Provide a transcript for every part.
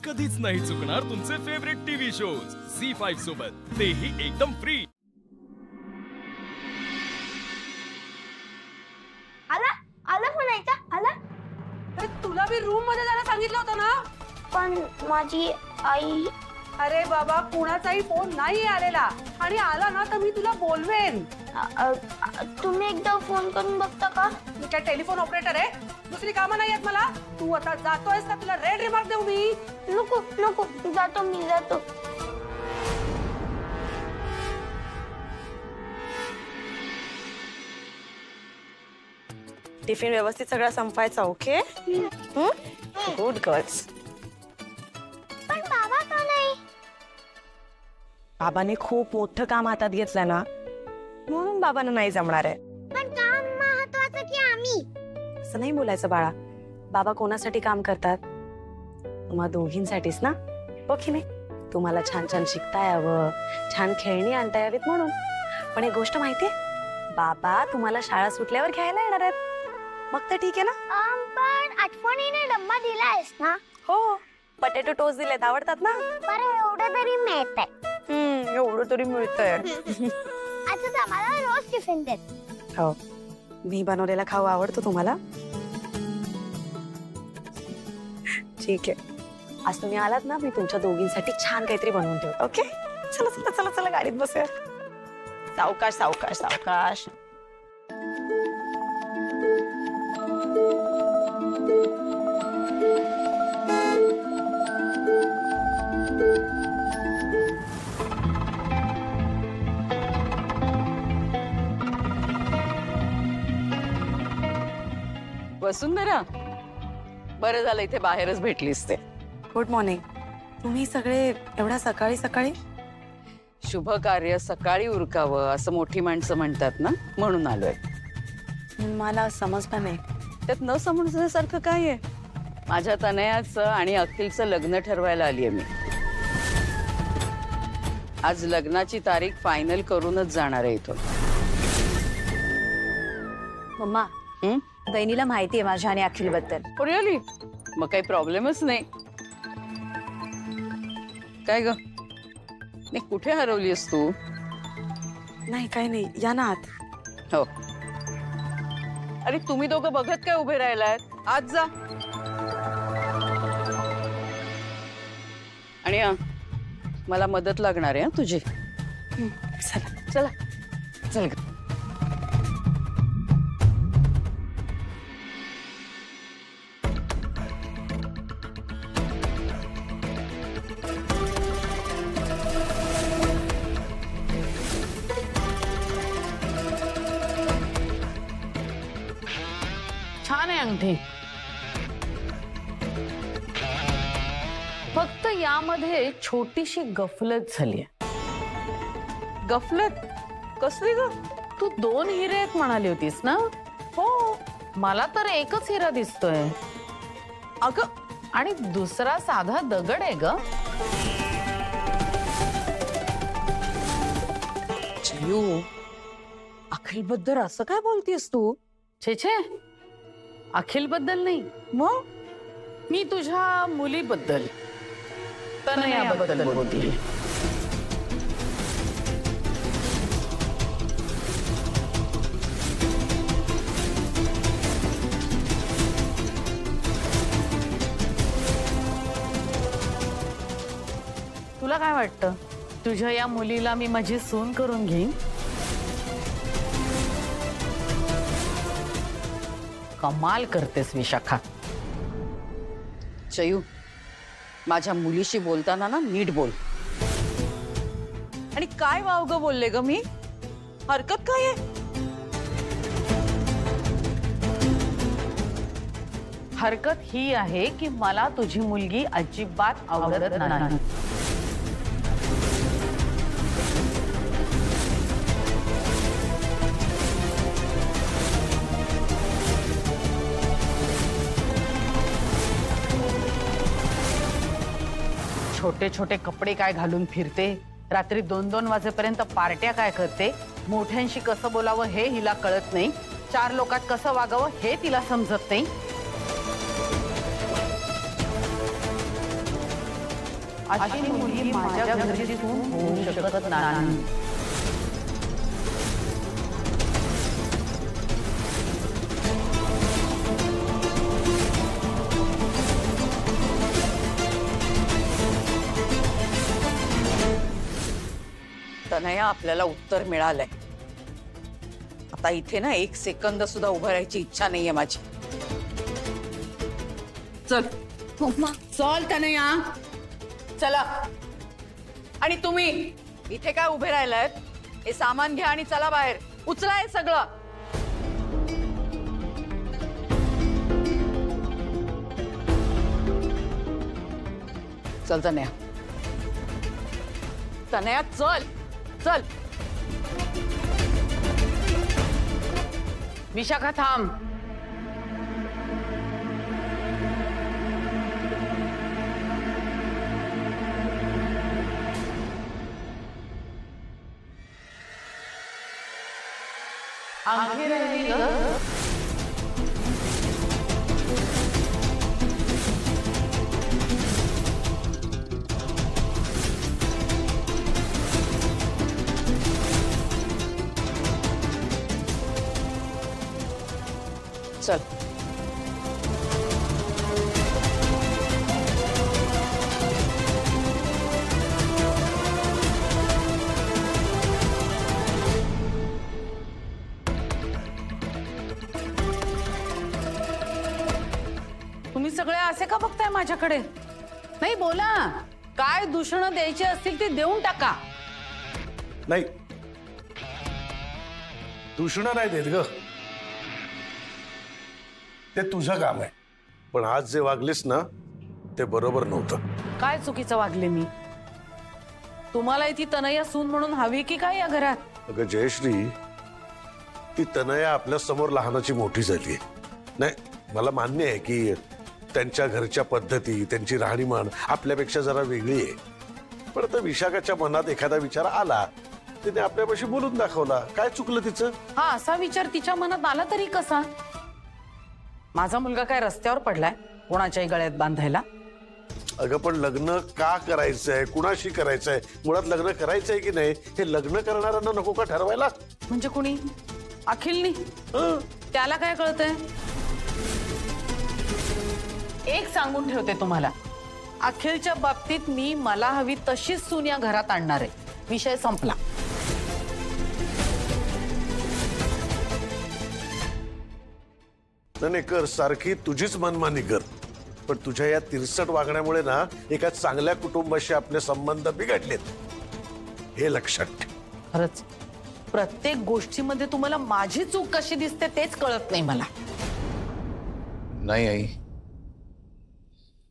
कधीच नाही चुकणार तुमचे फेवरेट टीव्ही शोज झी5 सोबत, तेही एकदम फ्री। आला आला म्हणायचा आला। अरे तुला मी रूम मध्ये जायला सांगितलं होतं ना। पण माझी आई। अरे बाबा कुणाचाही फोन नाही आलेला आणि आला ना तर मी तुला बोलवेन। तुम्ही एकदा फोन करून बघता का? मी काय टेलिफोन ऑपरेटर आहे? दुसरी कामं नाही आहेत मला। तू आता जातोयस ना, तुला रेड रिमार्क देऊ मी? नको नको, जातो मी जातो। टिफिन व्यवस्थित सगळा संपायचा, ओके? Good girls. पण बाबा का नाही? बाबाने खूप मोठं काम हातात घेतलं ना, म्हणून बाबांना नाही जमणार आहे। पण काम महत्त्वाचं की आम्ही? असं नाही बोलायचं बाळा। बाबा कोणासाठी काम करतात? तुम्हा दोघींसाठीच ना, हो की नाही? तुम्हाला छान छान शिकता यावं, छान खेळणी आणता यावीत म्हणून। पण एक गोष्ट माहितीये, बाबा तुम्हाला शाळा सुटल्यावर घ्यायला येणार आहेत। मग तर ठीक आहे ना? पण आठवणीने डब्बा दिलायस ना? हो, पटेटो टोस्ट दिलेत, आवडतात ना? बरं एवढं तरी मिळतंय। एवढं तरी मिळतंय। आता मला रोज टिफिन देत। हो, मी बनवलेला खाऊ आवडतो तुम्हाला? ठीक आहे, आज तुम्ही आलात ना, मी तुमच्या दोघींसाठी छान काहीतरी बनवून ठेवतो, ओके? चला चला चला चला, गाडीत बसूया। सावकाश सावकाश सावकाश। वसुंधरा, बरं झालं इथे बाहेरच भेटलीस ते। Good morning. तुम्ही सगळे एवढ्या सकाळी सकाळी? शुभ कार्य सकाळी उरकावं असं मोठी माणसं म्हणतात ना, म्हणून आलोय। मला समजलं नाही। त्यात न समजण्यासारखं काय आहे? माझ्या तनयाचं आणि अखिलचं लग्न ठरवायला आलीये मी। आज लग्नाची तारीख फायनल करूनच जाणार आहे इथून। मम्मा, बहिणीला माहिती आहे माझ्या आणि अखिल बद्दल। रिअली? मग काही प्रॉब्लेमच नाही। काय ग, नाही कुठे हरवलीस तू? नाही काही नाही, या ना आत। हो। अरे तुम्ही दोघं बघत काय उभे राहिलात? आज जा। आणि मला मदत लागणार आहे तुझी। चला चला चल ग। छान आहे अंगठी, फक्त यामध्ये छोटीशी गफलत झाली आहे। गफलत कसली ग? तू 2 हिरे आहेत म्हणाली होतीस ना? हो, मला तर एकच हिरा दिसतोय। अगं, आणि दुसरा साधा दगड आहे ग। जयू, अखिल बद्दल असं काय बोलतेस तू? छे छे, अखिल बद्दल नाही, मग मी तुझ्या मुलीबद्दल, तनयाबद्दल बोलते। तुला काय वाटतं, तुझ्या या मुलीला मी माझी सून करून घेईन? कमाल करतेस विशाखा। जयू, माझ्या मुलीशी बोलताना ना नीट बोल। आणि काय वावगं बोलले ग मी? हरकत काय आहे? हरकत ही आहे की मला तुझी मुलगी अजिबात आवडत नाही। छोटे छोटे कपडे काय घालून फिरते, रात्री 2-2 वाजेपर्यंत पार्ट्या काय करते, मोठ्यांशी कसं बोलावं हे हिला कळत नाही, 4 लोकात कसं वागावं हे तिला समजत नाही। अशी मुलगी माझ्या घरची सून होऊ शकत नाही. तनया, आपल्याला उत्तर मिळालंय. आता इथे ना 1 सेकंद सुद्धा उभं राहायची इच्छा नाहीये माझी. चल चल तनया, चला. आणि तुम्ही इथे काय उभे राहिलायत? हे सामान घ्या आणि चला बाहेर. उचला हे सगळं. चल तनया, तनया चल चल. विशाखा थांब. आणखी राहिली ग? चल. तुम्ही सगळे असे का बघताय माझ्याकडे? नाही, बोला. काय दूषणं द्यायची असतील ते देऊन टाका. नाही, दूषणं नाही देत ग, ते तुझं काम आहे. पण आज जे वागलीस ना ते बरोबर नव्हतं. काय चुकीचं वागले मी? तुम्हाला ती तनया सून म्हणून हवी की काय या घरात? अगं जयश्री, ती तनया आपल्या समोर लहानाची मोठी झाली. नाही, मला मान्य आहे की त्यांच्या घरच्या पद्धती, त्यांची राहणीमान आपल्यापेक्षा जरा वेगळी आहे. पण आता विशाखाच्या मनात एखादा विचार आला, तिने आपल्यापाशी बोलून दाखवला. काय चुकलं तिचं? हा, असा विचार तिच्या मनात आला तरी कसा? माझा मुलगा काय रस्त्यावर पडलाय कोणाच्याही गळ्यात बांधायला? अगं पण लग्न का करायचंय, कुणाशी करायचंय, मुळात लग्न करायचंय की नाही हे लग्न करणाऱ्यांना नको का ठरवायला? म्हणजे कुणी? अखिलनी? त्याला काय कळतंय? एक सांगून ठेवते तुम्हाला, अखिलच्या बाबतीत मी मला हवी तशीच सून या घरात आणणार आहे. विषय संपला. नाही कर, सारखी तुझीच मनमानी कर. पण तुझ्या या तिरसट वागण्यामुळे ना एका चांगल्या कुटुंबाशी आपले संबंध बिघडलेत, हे लक्षात ठेव. खरंच प्रत्येक गोष्टीमध्ये तुम्हाला माझी चूक कशी दिसते तेच कळत नाही मला. नाही आई,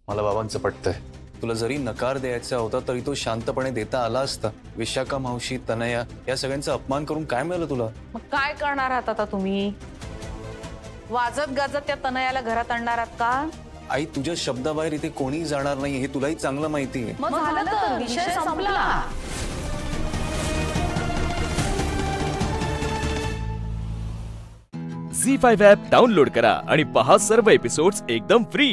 मला बाबांचं पटतंय. तुला जरी नकार द्यायचा होता तरी तो शांतपणे देता आला असता. विशाखा मावशी, तनया या सगळ्यांचा अपमान करून काय मिळालं तुला? मग काय करणार आहात आता तुम्ही? वाजत गाजत त्या तनयाला घरात आणणार आहात का? आई, तुझ्या शब्दाबाहेर इथे कोणीही जाणार नाही हे तुलाही चांगलं माहिती आहे. मग झालं तर विषय संपला. झी5 ॲप डाउनलोड करा आणि पहा सर्व एपिसोड्स एकदम फ्री.